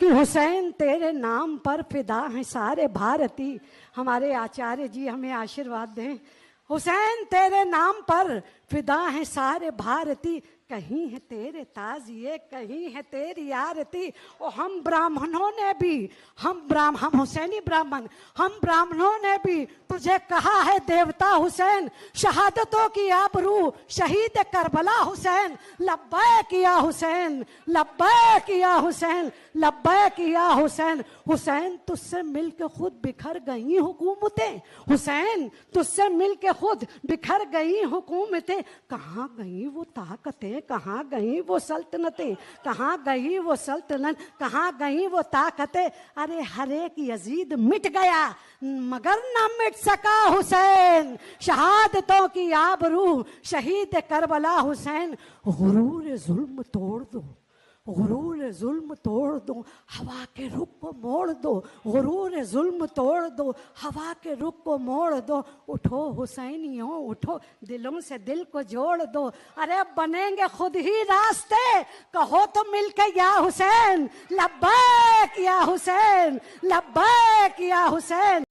कि हुसैन तेरे नाम पर फिदा हैं सारे भारती। हमारे आचार्य जी हमें आशीर्वाद दें। हुसैन तेरे नाम पर फिदा हैं सारे भारती, कहीं है तेरे ताजिए कहीं है तेरी आरती। और हम ब्राह्मणों ने भी, हम हुसैनी ब्राह्मण, हम ब्राह्मणों ने भी तुझे कहा है देवता हुसैन, शहादतों की आबरू शहीद करबला हुसैन। लब्बैक या हुसैन, लब्बैक या हुसैन, लब्बैक या हुसैन। हुसैन तुझसे मिल के खुद बिखर गई हुकूमतें, हुसैन तुझसे मिल के खुद बिखर गई हुकूमतें। कहाँ गई वो ताकतें, कहाँ गई वो सल्तनतें, कहाँ गई वो सल्तनत, कहाँ गई वो ताकतें। अरे हर एक यजीद मिट गया मगर न मिट सका हुसैन, शहादतों की आबरू शहीद करबला हुसैन। गुरूर जुल्म तोड़ दो, गुरूर जुल्म तोड़ दो, हवा के रुख को मोड़ दो, गुरूर जुल्म तोड़ दो, हवा के रुख को मोड़ दो। उठो हुसैनियों उठो, दिलों से दिल को जोड़ दो। अरे बनेंगे खुद ही रास्ते, कहो तो मिलके या हुसैन, लब्बैक या हुसैन, लब्बैक या हुसैन।